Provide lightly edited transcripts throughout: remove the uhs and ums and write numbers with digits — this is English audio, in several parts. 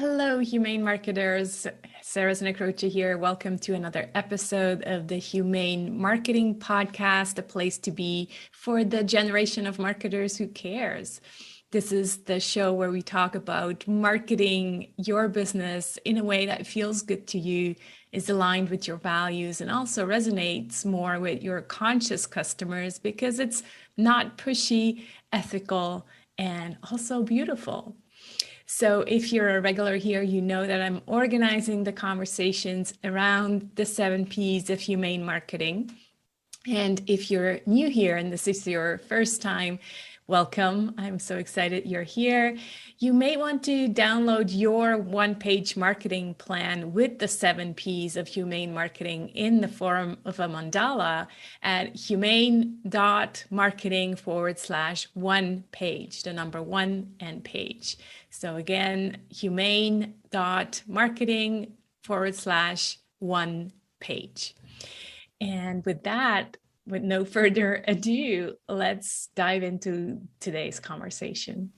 Hello, Humane Marketers. Sarah Znekrocha here. Welcome to another episode of the Humane Marketing Podcast, a place to be for the generation of marketers who cares. This is the show where we talk about marketing your business in a way that feels good to you, is aligned with your values, and also resonates more with your conscious customers because it's not pushy, ethical, and also beautiful. So if you're a regular here, you know that I'm organizing the conversations around the 7 Ps of humane marketing. And if you're new here and this is your first time, welcome. I'm so excited you're here. You may want to download your one-page marketing plan with the 7 Ps of humane marketing in the form of a mandala at humane.marketing/one page, the number one and page. So again, humane.marketing/one page. And with that, with no further ado, let's dive into today's conversation.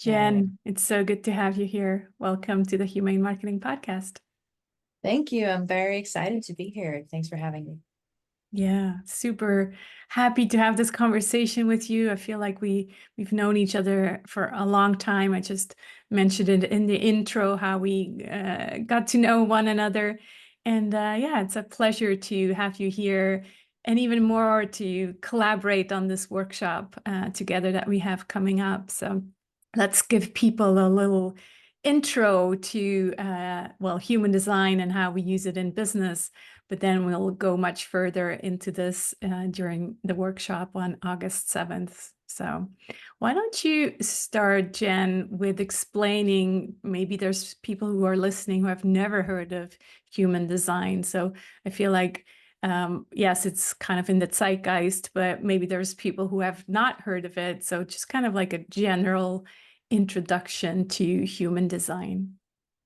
Jen, it's so good to have you here. Welcome to the Humane Marketing Podcast. Thank you. I'm very excited to be here. Thanks for having me. Yeah, super happy to have this conversation with you. I feel like we've known each other for a long time. I just mentioned it in the intro how we got to know one another. And yeah, it's a pleasure to have you here and even more to collaborate on this workshop together that we have coming up. So let's give people a little intro to, human design and how we use it in business. But then we'll go much further into this during the workshop on August 7th. So why don't you start, Jen, with explaining, maybe there's people who are listening who have never heard of human design. So I feel like, yes, it's kind of in the zeitgeist, but maybe there's people who have not heard of it. So just kind of like a general introduction to human design.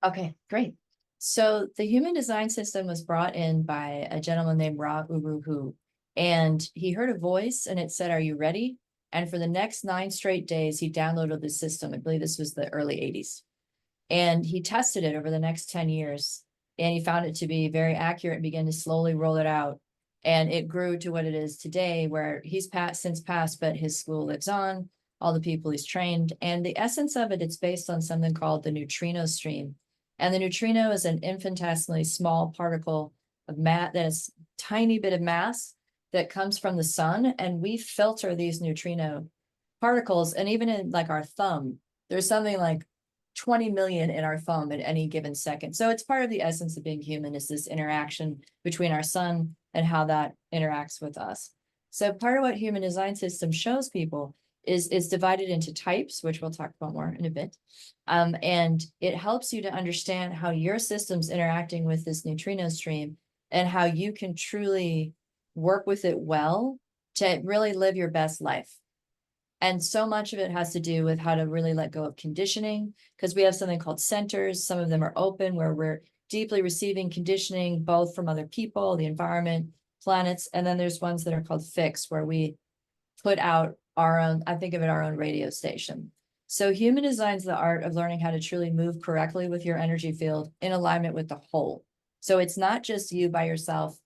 Okay, great. So the human design system was brought in by a gentleman named Ra Uru Hu, and he heard a voice and it said, "Are you ready?" And for the next 9 straight days, he downloaded the system. I believe this was the early 80s. And he tested it over the next 10 years, and he found it to be very accurate and began to slowly roll it out. And it grew to what it is today, where he's since passed, but his school lives on, all the people he's trained. And the essence of it, it's based on something called the neutrino stream. And the neutrino is an infinitesimally small particle of mass that is a tiny bit of mass that comes from the sun. And we filter these neutrino particles. And even in like our thumb, there's something like 20 million in our thumb at any given second. So it's part of the essence of being human, is this interaction between our sun and how that interacts with us. So part of what human design system shows people is it's divided into types, which we'll talk about more in a bit. And it helps you to understand how your system's interacting with this neutrino stream and how you can truly work with it well to really live your best life. And so much of it has to do with how to really let go of conditioning, because we have something called centers. Some of them are open, where we're deeply receiving conditioning, both from other people, the environment, planets. And then there's ones that are called fixed, where we put out our own, I think of it, our own radio station. So human design is the art of learning how to truly move correctly with your energy field in alignment with the whole. So it's not just you by yourself,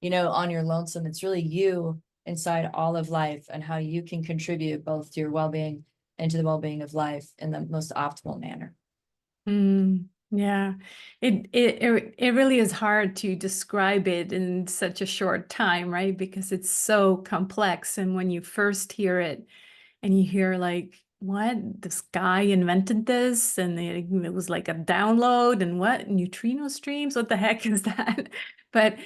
on your lonesome. It's really you inside all of life, and how you can contribute both to your well-being and to the well-being of life in the most optimal manner. Yeah, it really is hard to describe it in such a short time, right? Because it's so complex. And when you first hear it and you hear like, what, this guy invented this, and it was like a download, and what, neutrino streams, what the heck is that? But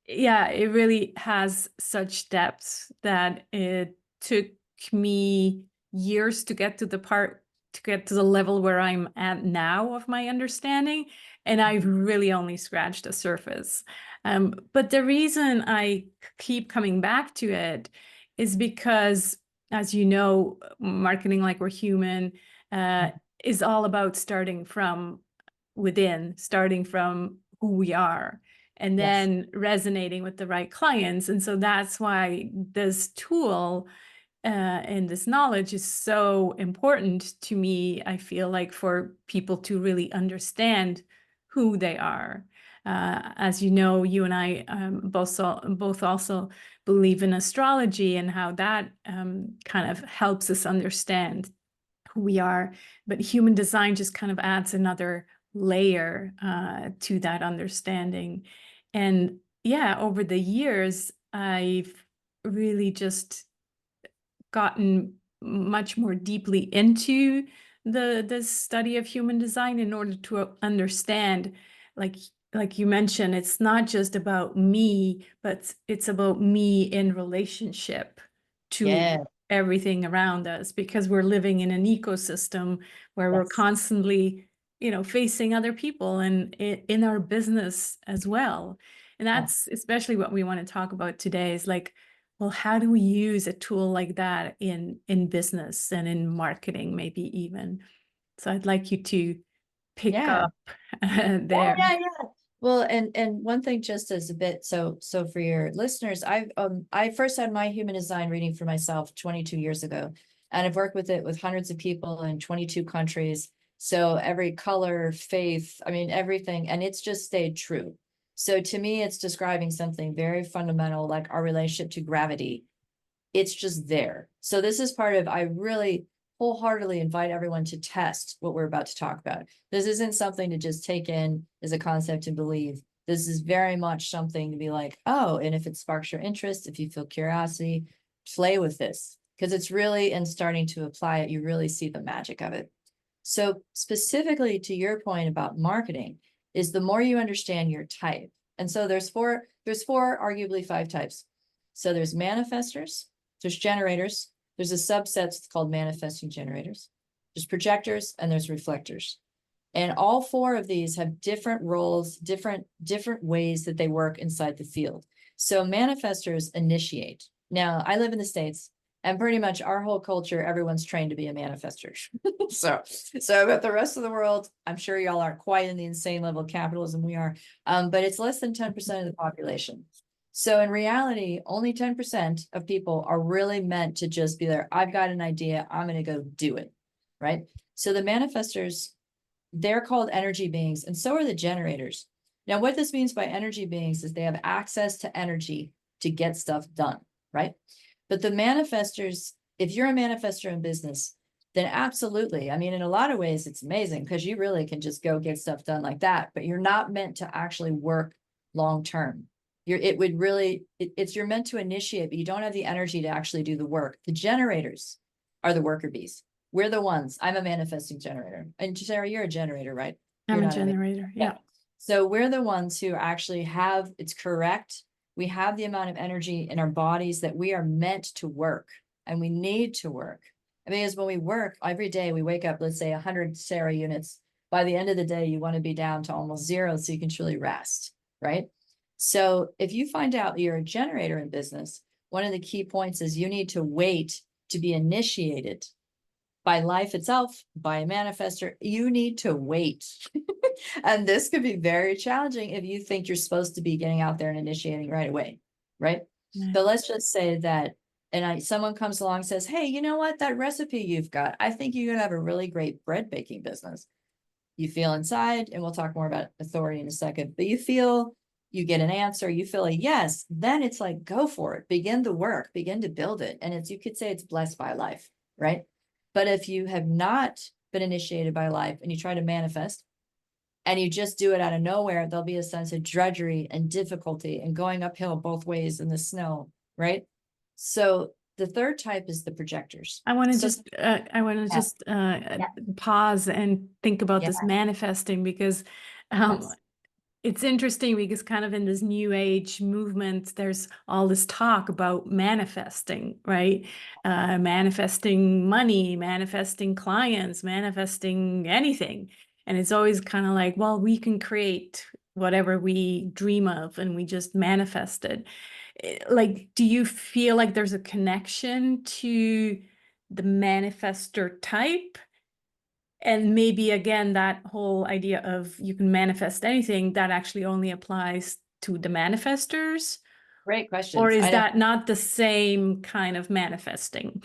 yeah, it really has such depth that it took me years to get to the level where I'm at now of my understanding. And I've really only scratched the surface. But the reason I keep coming back to it is because, as you know, marketing like we're human is all about starting from within, starting from who we are, and then resonating with the right clients. And so that's why this tool and this knowledge is so important to me. I feel like for people to really understand who they are. As you know, you and I both also believe in astrology and how that kind of helps us understand who we are. But human design just kind of adds another layer to that understanding. And yeah, over the years, I've really just gotten much more deeply into the study of human design in order to understand, like like you mentioned, it's not just about me, but it's about me in relationship to Yeah. everything around us, because we're living in an ecosystem where we're Yes. constantly, facing other people and in our business as well. And Yeah. that's especially what we want to talk about today is like, well, how do we use a tool like that in business and in marketing, maybe even? So I'd like you to pick Yeah. up Yeah, there. yeah, yeah. Well, and one thing just as a bit, so for your listeners, I first had my human design reading for myself 22 years ago, and I've worked with it with hundreds of people in 22 countries. So every color, faith, I mean everything, and it's just stayed true. So to me, it's describing something very fundamental, like our relationship to gravity. It's just there. So this is part of, I really wholeheartedly invite everyone to test what we're about to talk about. This isn't something to just take in as a concept and believe. This is very much something to be like, oh, and if it sparks your interest, if you feel curiosity, play with this. Because it's really, and starting to apply it, you really see the magic of it. So specifically to your point about marketing, is the more you understand your type. And so there's four, arguably five types. So there's manifestors, there's generators, there's a subset called manifesting generators, there's projectors, and there's reflectors. And all four of these have different roles, different ways that they work inside the field. So manifestors initiate. Now, I live in the States, and pretty much our whole culture, everyone's trained to be a manifester. so but the rest of the world, I'm sure y'all aren't quite in the insane level of capitalism we are, but it's less than 10% of the population. So in reality, only 10% of people are really meant to just be there. I've got an idea, I'm going to go do it, right? So the manifestors, they're called energy beings, and so are the generators. Now, what this means by energy beings is they have access to energy to get stuff done, right? But the manifestors, if you're a manifester in business, then absolutely. I mean, in a lot of ways, it's amazing because you really can just go get stuff done like that, but you're not meant to actually work long term. You're meant to initiate, but you don't have the energy to actually do the work. The generators are the worker bees. We're the ones. I'm a manifesting generator. And Sarah, you're a generator, right? I'm You're a not generator. yeah. Yeah. So we're the ones who actually have, it's correct. We have the amount of energy in our bodies that we are meant to work, and we need to work. I mean, because when we work every day, we wake up, let's say 100 Sarah units. By the end of the day, you want to be down to almost zero so you can truly rest, right? So if you find out you're a generator in business, one of the key points is you need to wait to be initiated by life itself, by a manifestor. You need to wait. And this could be very challenging if you think you're supposed to be getting out there and initiating right away, right? Yeah. So let's just say that, and someone comes along and says, hey, you know what, that recipe you've got, I think you're gonna have a really great bread baking business. You feel inside, and we'll talk more about authority in a second, but you get an answer, you feel a yes, then it's like, go for it, begin the work, begin to build it. And you could say it's blessed by life, right? But if you have not been initiated by life and you try to manifest and you just do it out of nowhere, there'll be a sense of drudgery and difficulty and going uphill both ways in the snow, right? So the third type is the projectors. I want to So just I want to yeah, just yeah, pause and think about yeah, this manifesting, because um, yes, it's interesting, because kind of in this new age movement, there's all this talk about manifesting, right? Manifesting money, manifesting clients, manifesting anything. And it's always kind of like, well, we can create whatever we dream of and we just manifest it. Like, do you feel like there's a connection to the manifestor type? And maybe again, that whole idea of you can manifest anything, that actually only applies to the manifestors? great Or questions. is I know. that not the same kind of manifesting?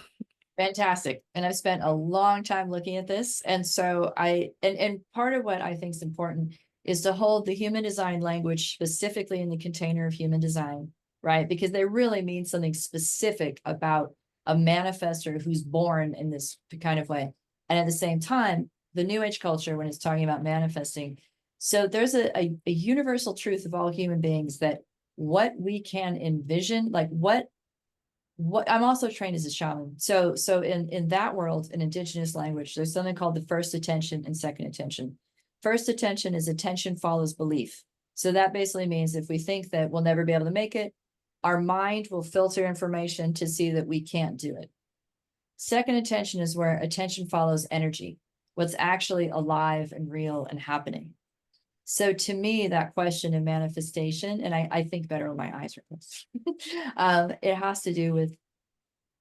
Fantastic. And I've spent a long time looking at this. And so and part of what I think is important is to hold the human design language specifically in the container of human design, right? Because they really mean something specific about a manifestor who's born in this kind of way. And at the same time, the New Age culture, when it's talking about manifesting, so there's a universal truth of all human beings that what we can envision, like what I'm also trained as a shaman. So in that world, in indigenous language, there's something called the first attention and second attention. First attention is attention follows belief. So that basically means if we think that we'll never be able to make it, our mind will filter information to see that we can't do it. Second attention is where attention follows energy, what's actually alive and real and happening. So to me, that question of manifestation, and I think better when my eyes are closed, it has to do with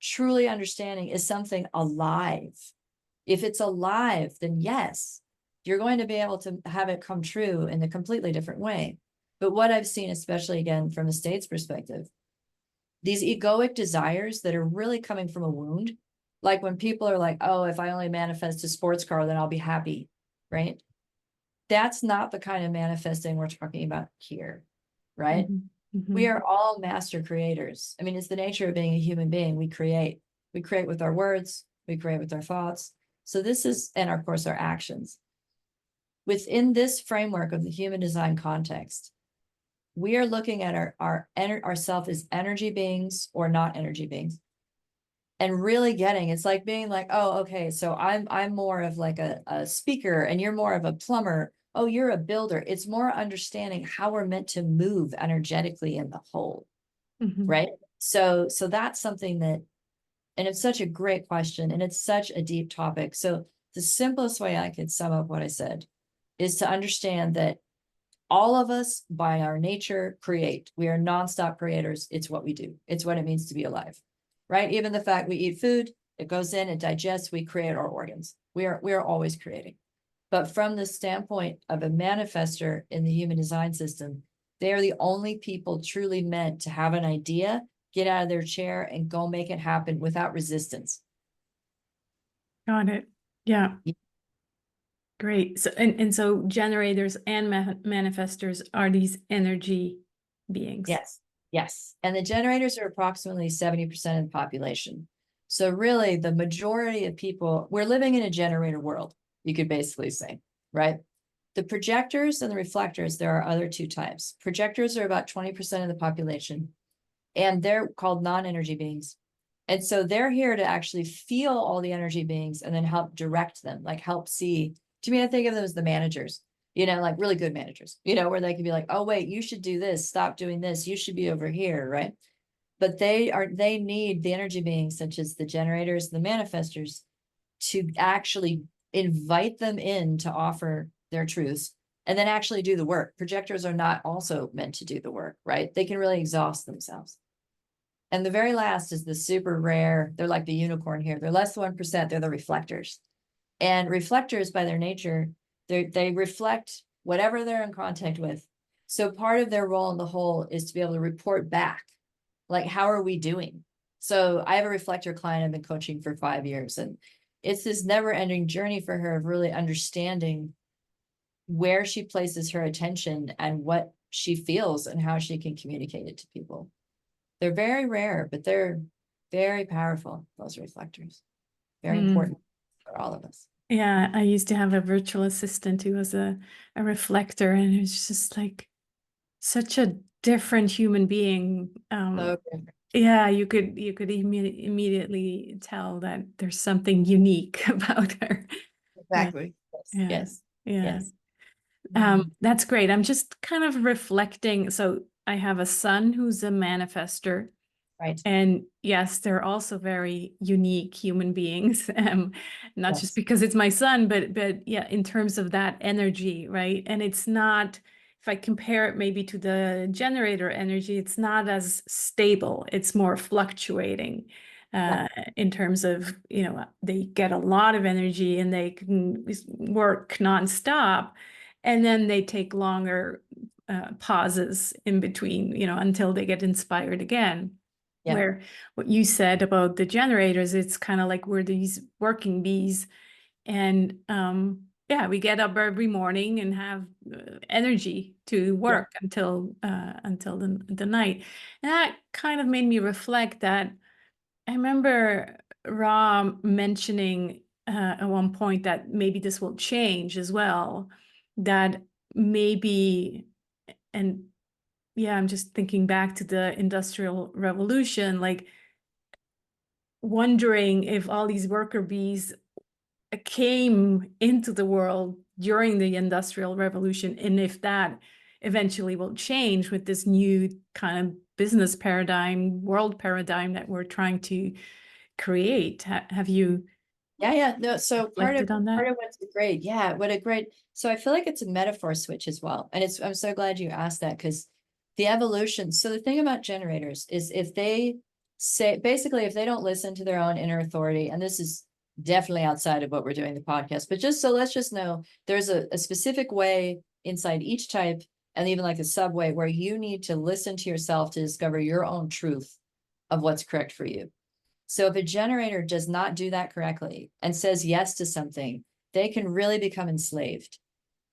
truly understanding, is something alive? If it's alive, then yes, you're going to be able to have it come true in a completely different way. But what I've seen, especially again from the States perspective, these egoic desires that are really coming from a wound, like when people are like, oh, if I only manifest a sports car, then I'll be happy, right? That's not the kind of manifesting we're talking about here, right? We are all master creators. I mean, it's the nature of being a human being. We create with our words, we create with our thoughts. So this is, and of course, our actions. Within this framework of the human design context, we are looking at ourself as energy beings or not energy beings. And really getting, it's like being like, oh, okay, so I'm more of like a speaker and you're more of a plumber. Oh, you're a builder. It's more understanding how we're meant to move energetically in the whole, right? So that's something that, and it's such a great question and it's such a deep topic. So the simplest way I could sum up what I said is to understand that all of us by our nature create. We are nonstop creators. It's what we do. It's what it means to be alive, right? Even the fact we eat food, it goes in, it digests, we create our organs. We are always creating. But from the standpoint of a manifestor in the human design system, they are the only people truly meant to have an idea, get out of their chair and go make it happen without resistance. Got it. Yeah. Great. So and so generators and manifestors are these energy beings. Yes. Yes. And the generators are approximately 70% of the population. So really the majority of people, we're living in a generator world, you could basically say, right? The projectors and the reflectors, there are other two types. Projectors are about 20% of the population, and they're called non-energy beings. And so they're here to actually feel all the energy beings and then help direct them, like help see. To me, I think of them as the managers, like really good managers, where they can be like, oh, wait, you should do this. Stop doing this. You should be over here, right? But they need the energy beings, such as the generators, the manifestors, to actually invite them in to offer their truths and then actually do the work. Projectors are not also meant to do the work, right? They can really exhaust themselves. And the very last is the super rare. They're like the unicorn here. They're less than 1%. They're the reflectors. And reflectors, by their nature, they reflect whatever they're in contact with. So part of their role in the whole is to be able to report back, like, how are we doing? So I have a reflector client I've been coaching for 5 years, and it's this never-ending journey for her of really understanding where she places her attention and what she feels and how she can communicate it to people. They're very rare, but they're very powerful, those reflectors. Very important for all of us. Yeah, I used to have a virtual assistant who was a reflector, and it was just like such a different human being. So different. Yeah, you could immediately tell that there's something unique about her. Exactly. Yeah. Yes. Yeah. Yes. That's great. I'm just kind of reflecting. So I have a son who's a manifester. Right. And yes, they're also very unique human beings. Not Yes. just because it's my son, but yeah, in terms of that energy, right? And it's not, if I compare it maybe to the generator energy, it's not as stable. It's more fluctuating in terms of, they get a lot of energy and they can work nonstop. And then they take longer pauses in between, until they get inspired again. Yeah. where what you said about the generators, it's kind of like we're these working bees. And yeah, we get up every morning and have energy to Yeah. work until the night. And that kind of made me reflect that I remember Ra mentioning at one point that maybe this will change as well. That maybe, and yeah, I'm just thinking back to the Industrial Revolution, like wondering if all these worker bees came into the world during the Industrial Revolution, and if that eventually will change with this new kind of business paradigm, world paradigm that we're trying to create. Have you Yeah, yeah. No, so reflected on that? part of what's great. Yeah, what a great. So I feel like it's a metaphor switch as well. And I'm so glad you asked that, because the evolution. So the thing about generators is, if they say, basically, if they don't listen to their own inner authority, and this is definitely outside of what we're doing the podcast, but just so let's just know there's a specific way inside each type, and even like a subway, where you need to listen to yourself to discover your own truth of what's correct for you. So if a generator does not do that correctly and says yes to something, they can really become enslaved,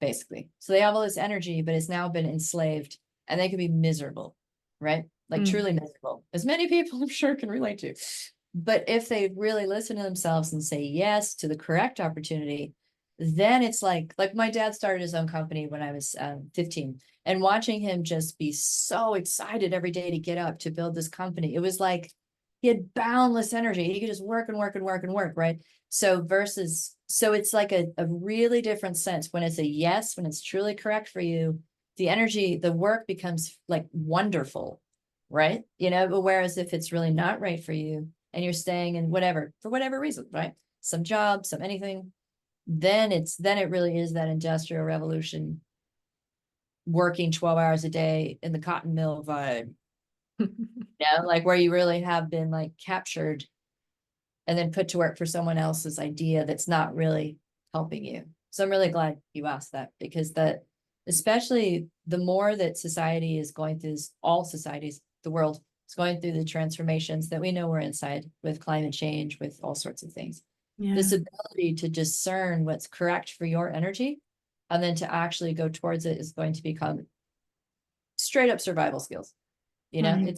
basically. So they have all this energy, but it's now been enslaved, and they can be miserable, right? Like Mm. truly miserable, as many people I'm sure can relate to. But if they really listen to themselves and say yes to the correct opportunity, then it's like my dad started his own company when I was 15, and watching him just be so excited every day to get up to build this company, it was like he had boundless energy. He could just work and work and work and work, right? So it's like a really different sense when it's a yes, when it's truly correct for you, the energy, the work becomes like wonderful, right? But whereas if it's really not right for you, and you're staying in whatever, for whatever reason, right? Some job, some anything, then it really is that industrial revolution, working 12 hours a day in the cotton mill vibe, like where you really have been like captured and then put to work for someone else's idea that's not really helping you. So I'm really glad you asked that, because that, especially the more that society is going through this, all societies, the world is going through the transformations that we know we're inside, with climate change, with all sorts of things. Yeah. This ability to discern what's correct for your energy and then to actually go towards it is going to become straight up survival skills. Right.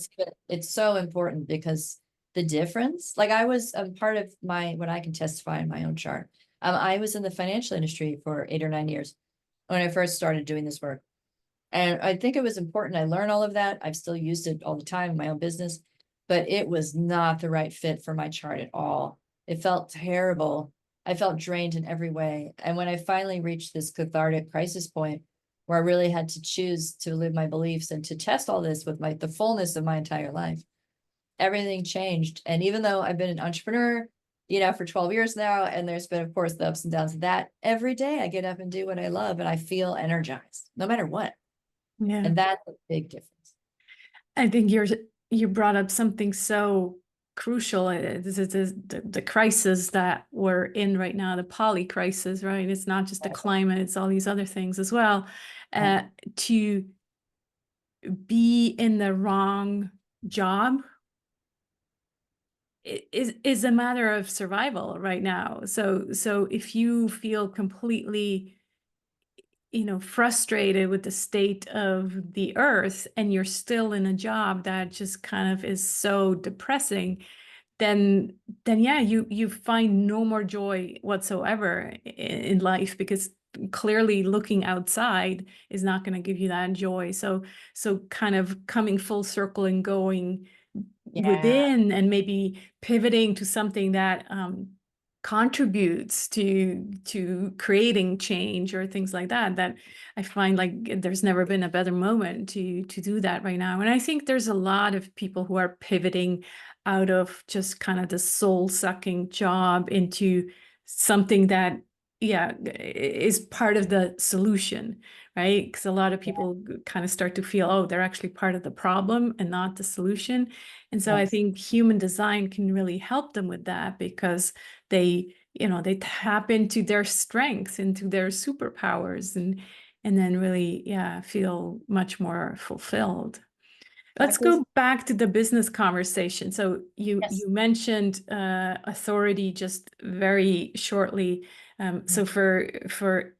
It's so important, because the difference, like I was part of what I can testify in my own chart. I was in the financial industry for 8 or 9 years when I first started doing this work. And I think it was important. I learned all of that. I've still used it all the time in my own business, but it was not the right fit for my chart at all. It felt terrible. I felt drained in every way. And when I finally reached this cathartic crisis point where I really had to choose to live my beliefs and to test all this with the fullness of my entire life, everything changed. And even though I've been an entrepreneur, for 12 years now, and there's been, of course, the ups and downs of that, every day I get up and do what I love, and I feel energized no matter what. Yeah. And that's a big difference. I think you brought up something so crucial. This is the crisis that we're in right now, the poly crisis, right? It's not just the climate, it's all these other things as well. Right. To be in the wrong job is a matter of survival right now. So if you feel completely frustrated with the state of the earth and you're still in a job that just kind of is so depressing, then yeah, you find no more joy whatsoever in life, because clearly looking outside is not going to give you that joy. So kind of coming full circle and going Yeah. within and maybe pivoting to something that contributes to creating change or things like that, that I find like there's never been a better moment to do that right now. And I think there's a lot of people who are pivoting out of just kind of the soul-sucking job into something that, yeah, is part of the solution, right? Because a lot of Yeah. people kind of start to feel, oh, they're actually part of the problem and not the solution. And so I Yes. think human design can really help them with that, because they tap into their strengths, into their superpowers, and then really, yeah, feel much more fulfilled. Let's Practice. go back to the business conversation. So Yes. you mentioned authority just very shortly. So for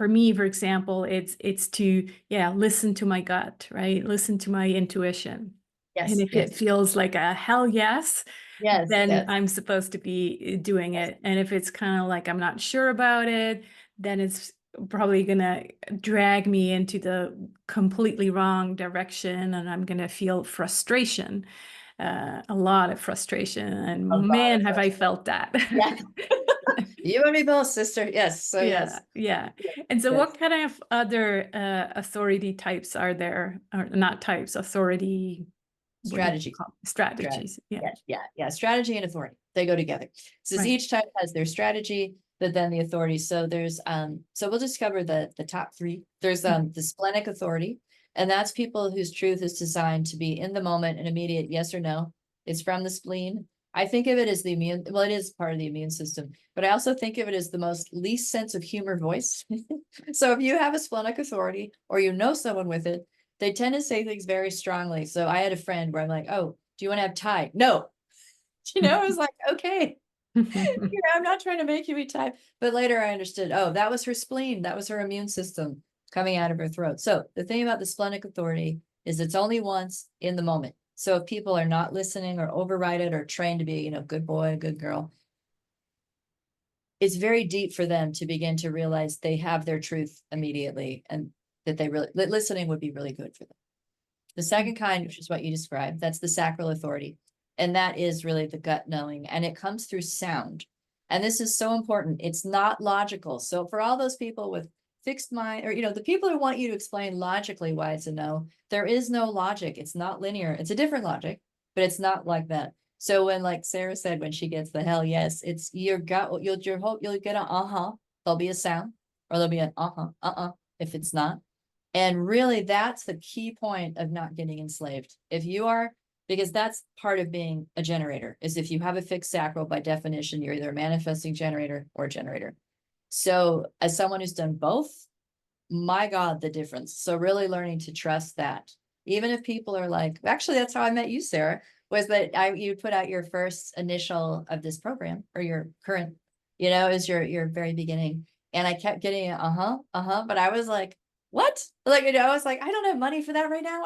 me, for example, it's to listen to my gut, right? Listen to my intuition. And Yes, if yes, it feels like a hell yes, yes, then yes, I'm supposed to be doing yes. it. And if it's kind of like I'm not sure about it, then it's probably gonna drag me into the completely wrong direction, and I'm gonna feel frustration, a lot of frustration. A And lot man, of have I frustration. felt that. Yeah. You and me both, sister. Yes. So Yeah, yes. yeah. Yes. And so Yes. what kind of other authority types are there? Or not types, authority, what do you Strategy. call it? Strategy. Strategies? Yeah, Yeah, yeah, yeah. Strategy and authority. They go together. So right. each type has their strategy, but then the authority. So there's so we'll just cover the top three. There's the splenic authority, and that's people whose truth is designed to be in the moment and immediate yes or no. It's from the spleen. I think of it as the immune, well, it is part of the immune system, but I also think of it as the most least sense of humor voice. So if you have a splenic authority or you know someone with it, they tend to say things very strongly. So I had a friend where I'm like, oh, do you want to have Thai? No. I was like, okay, I'm not trying to make you eat Thai. But later I understood, oh, that was her spleen. That was her immune system coming out of her throat. So the thing about the splenic authority is it's only once in the moment. So if people are not listening or override it or trained to be, good boy, good girl, it's very deep for them to begin to realize they have their truth immediately and that listening would be really good for them. The second kind, which is what you described, that's the sacral authority. And that is really the gut knowing. And it comes through sound. And this is so important. It's not logical. So for all those people with fixed mind, or, the people who want you to explain logically why it's a no, there is no logic. It's not linear. It's a different logic, but it's not like that. So when, like Sarah said, when she gets the hell yes, it's your gut, you'll get an uh-huh. There'll be a sound, or there'll be an uh-huh, if it's not. And really, that's the key point of not getting enslaved. If you are, because that's part of being a generator, is if you have a fixed sacral, by definition, you're either a manifesting generator or a generator. So as someone who's done both, my God, the difference. So really learning to trust that. Even if people are like, actually, that's how I met you, Sarah, was that you put out your first initial of this program, or your current, is your very beginning. And I kept getting but I was like, what? Like, I was like, I don't have money for that right now.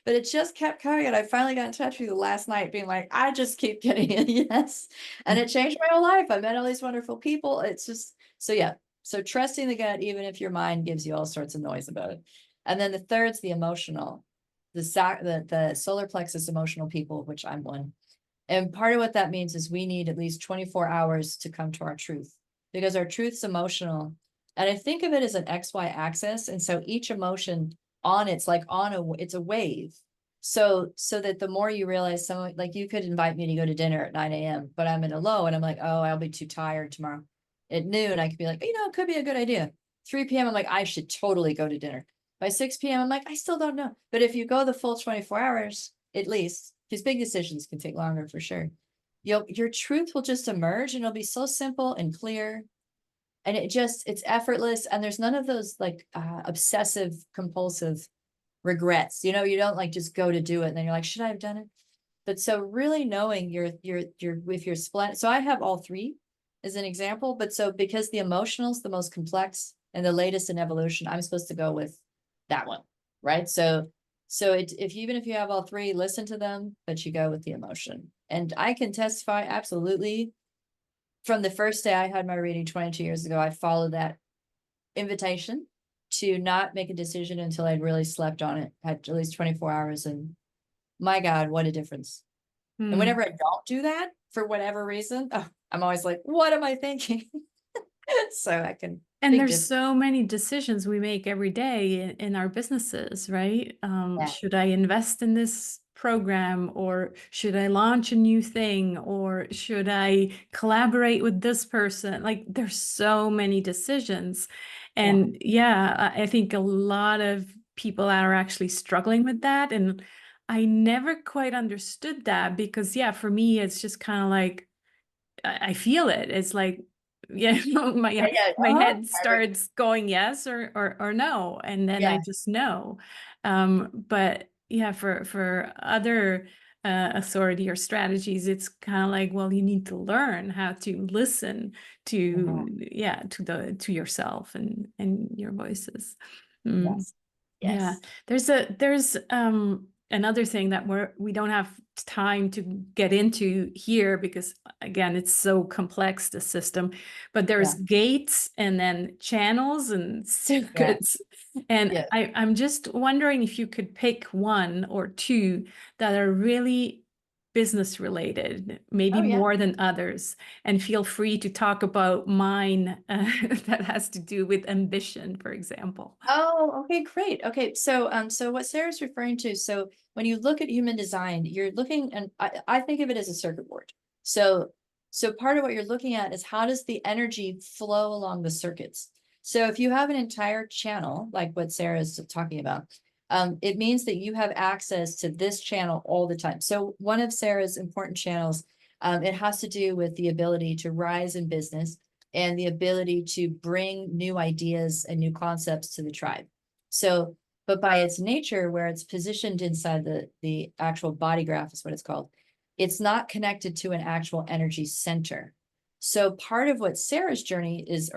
But it just kept coming. And I finally got in touch with you last night being like, I just keep getting it. Yes. And it changed my whole life. I met all these wonderful people. It's just, so yeah. So trusting the gut, even if your mind gives you all sorts of noise about it. And then the third's the emotional, the solar plexus emotional people, which I'm one. And part of what that means is we need at least 24 hours to come to our truth, because our truth's emotional. And I think of it as an XY axis. And so each emotion it's like it's a wave. So that the more you realize, someone like, you could invite me to go to dinner at 9 a.m., but I'm in a low and I'm like, oh, I'll be too tired tomorrow. At noon, I could be like, it could be a good idea. 3 p.m., I'm like, I should totally go to dinner. By 6 p.m., I'm like, I still don't know. But if you go the full 24 hours, at least, because big decisions can take longer for sure, your truth will just emerge, and it'll be so simple and clear. And it's effortless. And there's none of those like obsessive compulsive regrets. You don't like just go to do it and then you're like, should I have done it? But so really knowing if you're split. So I have all three as an example, but so because the emotional is the most complex and the latest in evolution, I'm supposed to go with that one, right? So even if you have all three, listen to them, but you go with the emotion. And I can testify absolutely, from the first day I had my reading 22 years ago, I followed that invitation to not make a decision until I'd really slept on it, had at least 24 hours. And my God, what a difference. And whenever I don't do that for whatever reason, I'm always like, what am I thinking? So I can. And Big there's difference. so many decisions we make every day in our businesses, right? Yeah. Should I invest in this program, or should I launch a new thing, or should I collaborate with this person? Like, there's so many decisions. Yeah. And yeah, I think a lot of people are actually struggling with that. And I never quite understood that, because yeah, for me, it's just kind of like, I feel it. It's like, yeah, Yeah, yeah. my Uh-huh. head starts going yes or no, and then I Yes. just know. But yeah, for other authority or strategies, it's kind of like, well, you need to learn how to listen Mhm. to, yeah, to yourself and your voices. Mm. Yes. Yeah, Yes. there's another thing that we don't have time to get into here because again it's so complex, the system, but there's Yeah. gates and then channels and Yeah. circuits, and Yes. I'm just wondering if you could pick one or two that are really business related, maybe Oh, yeah. more than others, and feel free to talk about mine that has to do with ambition, for example. Oh, okay, great. Okay, so so what Sarah's referring to, so when you look at human design, you're looking, and I think of it as a circuit board. So so part of what you're looking at is how does the energy flow along the circuits. So if you have an entire channel, like what Sarah is talking about, it means that you have access to this channel all the time. So one of Sarah's important channels, it has to do with the ability to rise in business and the ability to bring new ideas and new concepts to the tribe. So, but by its nature, where it's positioned inside the actual body graph is what it's called, it's not connected to an actual energy center. So part of what Sarah's journey is,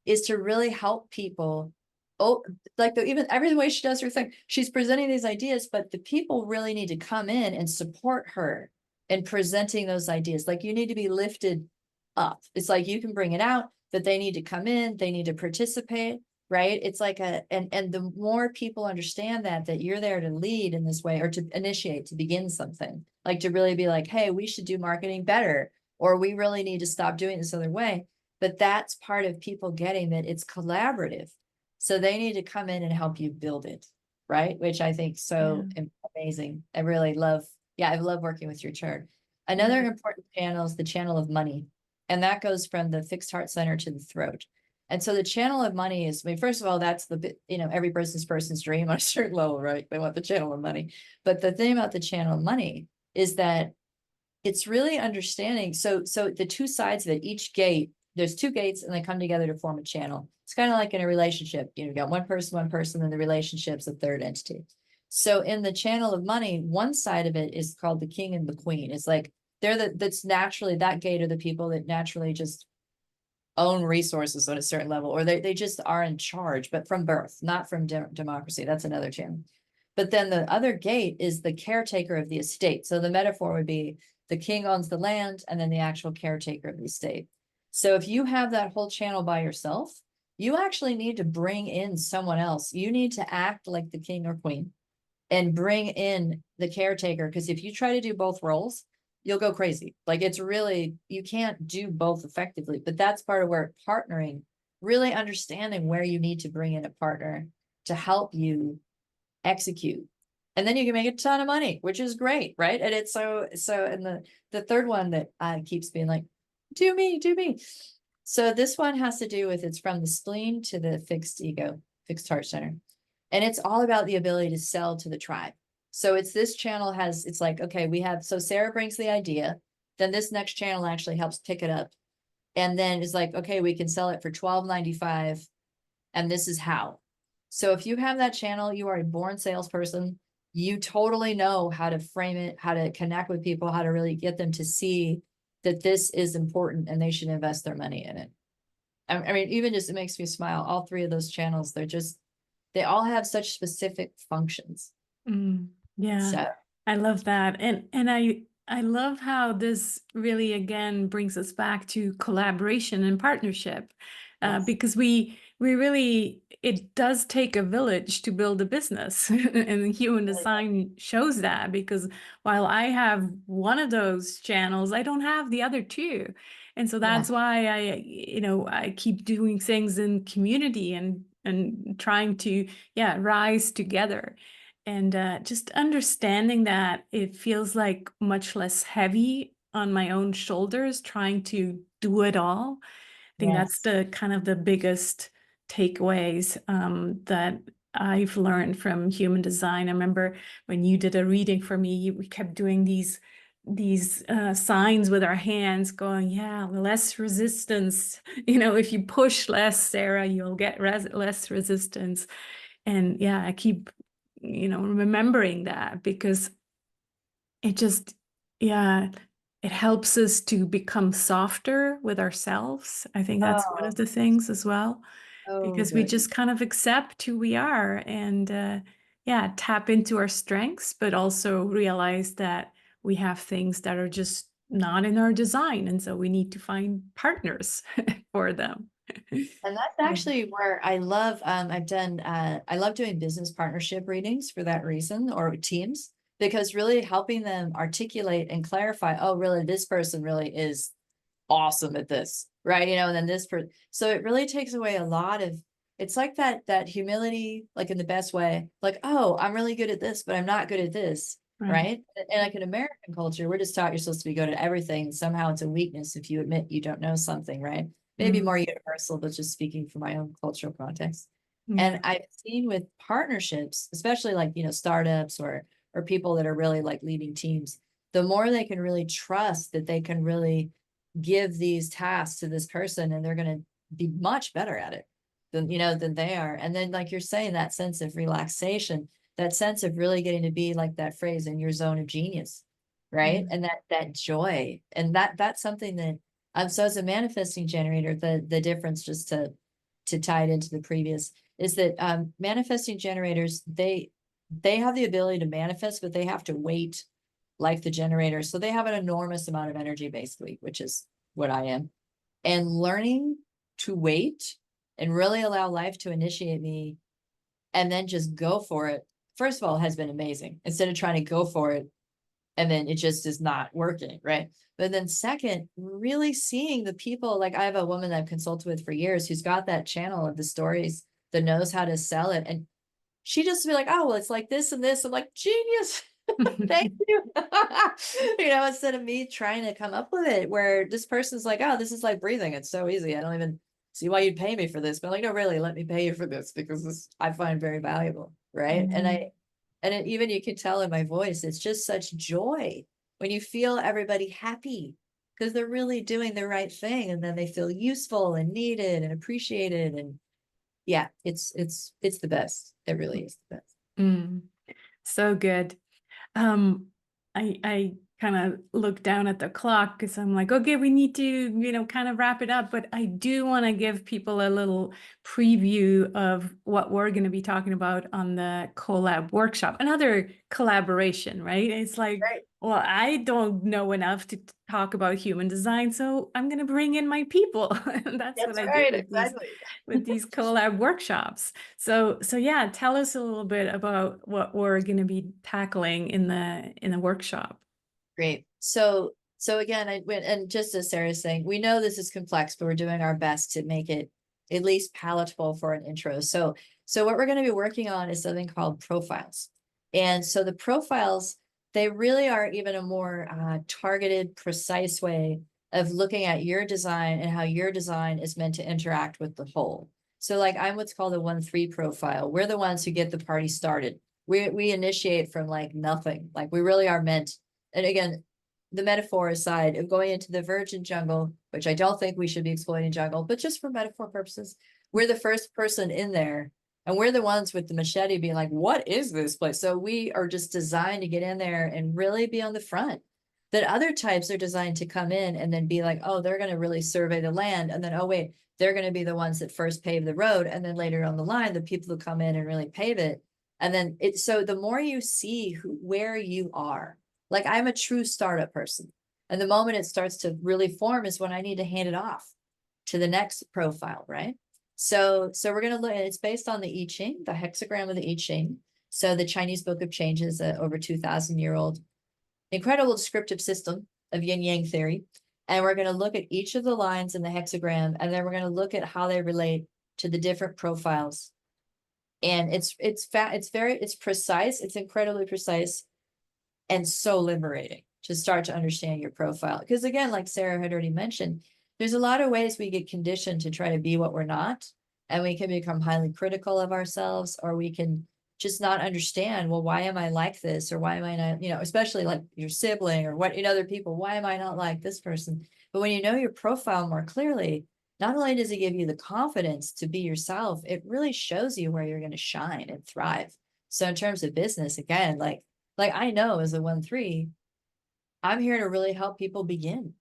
is to really help people. Oh, like even every way she does her thing, she's presenting these ideas, but the people really need to come in and support her in presenting those ideas. Like you need to be lifted up. It's like you can bring it out, but they need to come in, they need to participate, right? It's like and the more people understand that you're there to lead in this way or to initiate, to begin something, like to really be like, hey, we should do marketing better, or we really need to stop doing this other way. But that's part of people getting that it's collaborative. So they need to come in and help you build it, right? Which I think Yeah. so amazing. I really love, yeah, I love working with your chart. Another Yeah. important channel is the channel of money. And that goes from the fixed heart center to the throat. And so the channel of money is, I mean, first of all, that's the, every person's dream on a certain level, right? They want the channel of money. But the thing about the channel of money is that it's really understanding. So the two sides of it, each gate, there's two gates and they come together to form a channel. It's kind of like in a relationship, you got one person, and the relationship's a third entity. So in the channel of money, one side of it is called the king and the queen. It's like that's naturally, that gate are the people that naturally just own resources on a certain level, or they just are in charge, but from birth, not from democracy. That's another channel. But then the other gate is the caretaker of the estate. So the metaphor would be the king owns the land and then the actual caretaker of the estate. So if you have that whole channel by yourself, you actually need to bring in someone else. You need to act like the king or queen and bring in the caretaker. Because if you try to do both roles, you'll go crazy. Like it's really, you can't do both effectively, but that's part of where partnering, really understanding where you need to bring in a partner to help you execute. And then you can make a ton of money, which is great, right? And it's so, and the third one that keeps being like, do me, do me. So this one has to do with, it's from the spleen to the fixed ego, fixed heart center. And it's all about the ability to sell to the tribe. So it's this channel has, it's like, okay, we have, so Sarah brings the idea, then this next channel actually helps pick it up. And then it's like, okay, we can sell it for $12.95. And this is how. So if you have that channel, you are a born salesperson. You totally know how to frame it, how to connect with people, how to really get them to see that this is important and they should invest their money in it. I mean, even just, it makes me smile. All three of those channels, they all have such specific functions. Yeah, So I love that. And I love how this really again brings us back to collaboration and partnership. yes, Because we really, it does take a village to build a business. And human really, design shows that, because while I have one of those channels, I don't have the other two. And so yeah, that's why I keep doing things in community and trying to, yeah, rise together. And just understanding that it feels like much less heavy on my own shoulders trying to do it all. I think that's yes, the kind of the biggest takeaways that I've learned from human design. I remember when you did a reading for me, we kept doing these these signs with our hands going, yeah, less resistance. You know, if you push less, Sarah, you'll get less resistance. And yeah, I keep, remembering that because it just, yeah, it helps us to become softer with ourselves. I think that's one Oh, of the things as well, oh, because we good. just kind of accept who we are and, yeah, tap into our strengths, but also realize that we have things that are just not in our design. And so we need to find partners for them. And that's Yeah. actually where I love, I love doing business partnership readings for that reason, or teams, because really helping them articulate and clarify, oh, really, this person really is awesome at this, right? And then this person. So it really takes away a lot of, it's like that humility, like in the best way, like, oh, I'm really good at this, but I'm not good at this, Right. right? And like in American culture, we're just taught you're supposed to be good at everything. Somehow it's a weakness if you admit you don't know something, right? Maybe Mm, more universal, but just speaking from my own cultural context. yeah. And I've seen with partnerships, especially like, startups or people that are really like leading teams, the more they can really trust that they can really give these tasks to this person and they're going to be much better at it than they are. And then, like you're saying, that sense of relaxation, that sense of really getting to be, like that phrase, in your zone of genius, right? Mm, And that joy, and that's something that so as a manifesting generator, the difference, just to tie it into the previous, is that manifesting generators, they have the ability to manifest, but they have to wait like the generator. So they have an enormous amount of energy, basically, which is what I am. And learning to wait and really allow life to initiate me and then just go for it, first of all, has been amazing. Instead of trying to go for it and then it just is not working, right? But then second, really seeing the people, like I have a woman that I've consulted with for years who's got that channel of the stories that knows how to sell it. And she just be like, oh, well, it's like this and this. I'm like, genius. Thank you. Instead of me trying to come up with it, where this person's like, oh, this is like breathing. It's so easy. I don't even see why you'd pay me for this. But like, no, really, let me pay you for this because this I find very valuable. Right. mm, Even you can tell in my voice, it's just such joy when you feel everybody happy because they're really doing the right thing, and then they feel useful and needed and appreciated. And yeah, it's the best. It really is the best. mm. So good. Um, I kind of look down at the clock because I'm like, okay, we need to, kind of wrap it up. But I do want to give people a little preview of what we're going to be talking about on the collab workshop. Another collaboration, right? It's like, Right. well, I don't know enough to talk about human design, so I'm going to bring in my people. And that's what That's I do right. with these Exactly. collab workshops. So yeah, tell us a little bit about what we're going to be tackling in the workshop. Great. So again, I went, and just as Sarah's saying, we know this is complex, but we're doing our best to make it at least palatable for an intro. So what we're going to be working on is something called profiles. And so the profiles, they really are even a more targeted, precise way of looking at your design and how your design is meant to interact with the whole. So like I'm what's called a 1-3 profile. We're the ones who get the party started. We initiate from like nothing. Like we really are meant, and again, the metaphor aside, of going into the virgin jungle, which I don't think we should be exploiting jungle, but just for metaphor purposes, we're the first person in there. And we're the ones with the machete being like, what is this place? So we are just designed to get in there and really be on the front. That other types are designed to come in and then be like, oh, they're going to really survey the land. And then, oh, wait, they're going to be the ones that first pave the road. And then later on the line, the people who come in and really pave it. And then it's so the more you see where you are, like I'm a true startup person. And the moment it starts to really form is when I need to hand it off to the next profile, right? So we're going to look, and it's based on the I Ching, the hexagram of the I Ching. So the Chinese Book of Changes, over 2,000-year-old incredible descriptive system of yin yang theory. And we're going to look at each of the lines in the hexagram, and then we're going to look at how they relate to the different profiles. And it's precise, it's incredibly precise, and so liberating to start to understand your profile. Because again, like Sarah had already mentioned, there's a lot of ways we get conditioned to try to be what we're not. And we can become highly critical of ourselves, or we can just not understand, well, why am I like this? Or why am I not, especially like your sibling or what in other people, why am I not like this person? But when you know your profile more clearly, not only does it give you the confidence to be yourself, it really shows you where you're going to shine and thrive. So in terms of business, again, like I know as a 1-3, I'm here to really help people begin,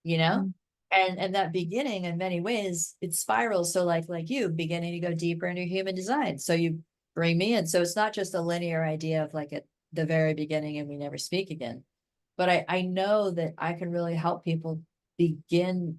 you know? Mm. And that beginning in many ways, it spirals. So like you beginning to go deeper into human design. So you bring me in. So it's not just a linear idea of like at the very beginning and we never speak again. But I know that I can really help people begin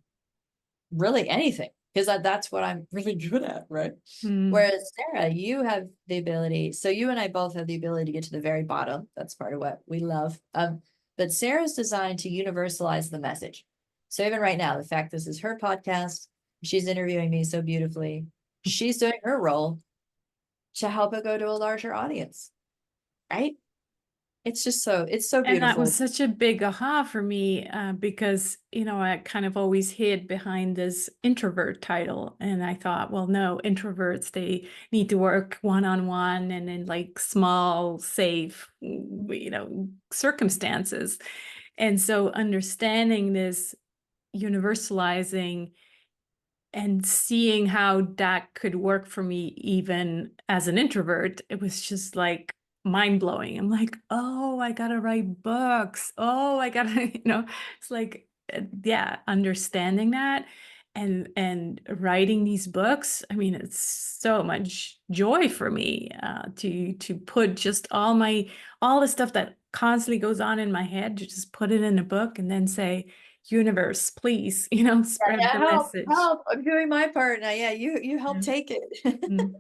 really anything because that's what I'm really good at, right? Mm. Whereas Sarah, you have the ability. So you and I both have the ability to get to the very bottom. That's part of what we love. But Sarah's designed to universalize the message. So even right now, the fact this is her podcast, she's interviewing me so beautifully. She's doing her role to help it go to a larger audience, right? It's so And that was beautiful. such a big aha for me because, I kind of always hid behind this introvert title. And I thought, well, no, introverts, they need to work one-on-one and in like small, safe, circumstances. And so understanding this universalizing and seeing how that could work for me even as an introvert, it was just like mind blowing. I'm like, oh, I gotta write books. Oh, I gotta, it's like, yeah, understanding that and writing these books. I mean, it's so much joy for me to put just all the stuff that constantly goes on in my head to just put it in a book and then say, universe, please, spread Yeah, the help, message. help. I'm doing my part now. Yeah, you help Yeah. take it. Mm.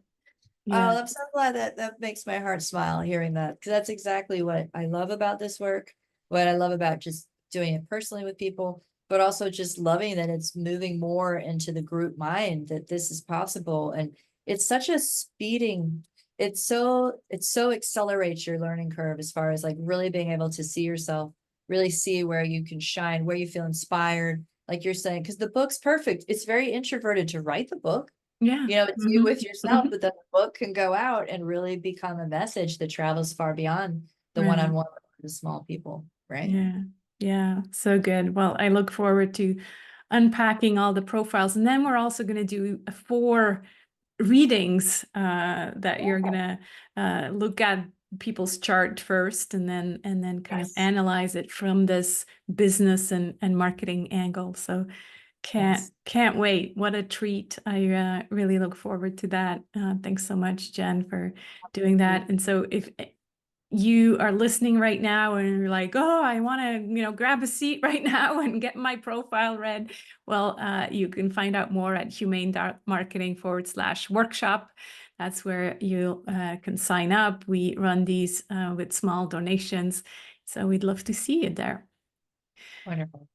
Yeah. Oh, I'm so glad that that makes my heart smile hearing that, because that's exactly what I love about this work, what I love about just doing it personally with people, but also just loving that it's moving more into the group mind, that this is possible. And it's such a speeding, it so accelerates your learning curve as far as like really being able to see yourself, really see where you can shine, where you feel inspired, like you're saying, because the book's perfect. It's very introverted to write the book, Yeah. it's you Hmm. with yourself, but then the book can go out and really become a message that travels far beyond the Right. one-on-one with the small people, right? Yeah. Yeah. So good. Well, I look forward to unpacking all the profiles. And then we're also going to do 4 readings that you're going to look at people's chart first and then kind of Yes, analyze it from this business and marketing angle. So yes. can't wait. What a treat. I really look forward to that. Thanks so much, Jen, for doing that. And so if you are listening right now and you're like, oh, I want to, grab a seat right now and get my profile read. Well, you can find out more at humane.marketing/workshop. That's where you can sign up. We run these with small donations. So we'd love to see you there. Wonderful.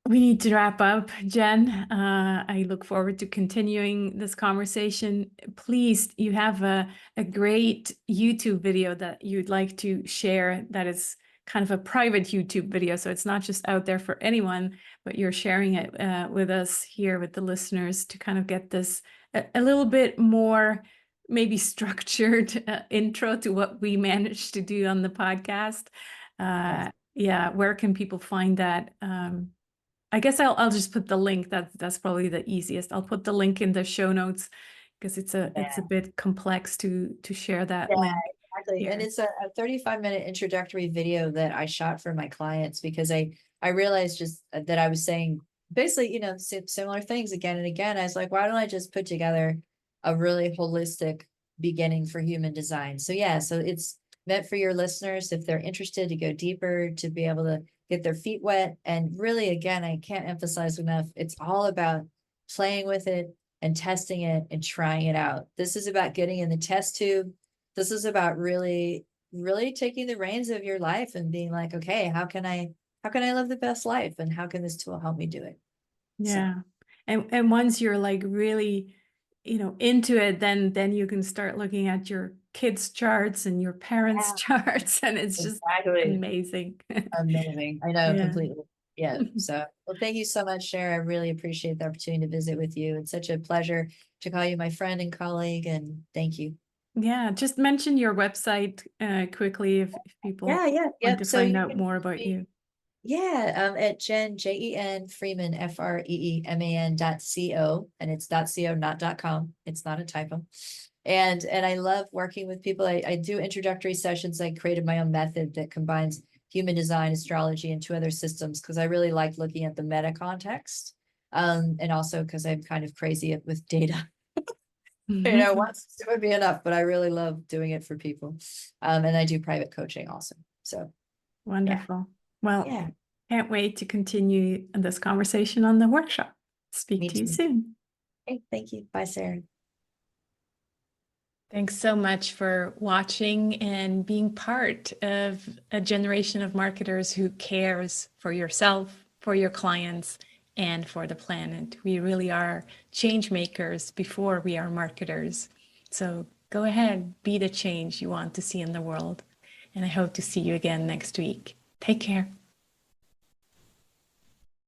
We need to wrap up, Jen. I look forward to continuing this conversation. Please, you have a great YouTube video that you'd like to share that is kind of a private YouTube video. So it's not just out there for anyone, but you're sharing it with us here, with the listeners, to kind of get this a little bit more maybe structured intro to what we managed to do on the podcast. Yes. Yeah, where can people find that? I guess I'll just put the link. That's probably the easiest. I'll put the link in the show notes because it's a Yeah. bit complex to share that Yeah, link exactly. And here. it's a 35-minute introductory video that I shot for my clients because I realized just that I was saying basically, similar things again and again. I was like, why don't I just put together a really holistic beginning for human design? So yeah, so it's meant for your listeners if they're interested to go deeper, to be able to get their feet wet. And really, again, I can't emphasize enough, it's all about playing with it and testing it and trying it out. This is about getting in the test tube. This is about really, really taking the reins of your life and being like, okay, how can I live the best life? And how can this tool help me do it? So Yeah. And once you're like really, into it, then you can start looking at your kids' charts and your parents' yeah, charts, and it's just exactly. amazing. Amazing. I know Yeah. completely. Yeah. So, well, thank you so much, Cher. I really appreciate the opportunity to visit with you. It's such a pleasure to call you my friend and colleague. And thank you. Yeah, just mention your website quickly if people Yeah, want yep. to So find you out can more reach about me, you. yeah, at Jen Freeman Freeman.co, and it's .co, not .com. It's not a typo. And I love working with people. I do introductory sessions. I created my own method that combines human design, astrology, and two other systems because I really like looking at the meta context. And also because I'm kind of crazy with data. Once it would be enough, but I really love doing it for people. And I do private coaching also. So yeah, Wonderful. Well, yeah, can't wait to continue this conversation on the workshop. Speak me to you too. soon. Okay, thank you. Bye, Sarah. Thanks so much for watching and being part of a generation of marketers who cares for yourself, for your clients, and for the planet. We really are change makers before we are marketers. So go ahead, be the change you want to see in the world. And I hope to see you again next week. Take care.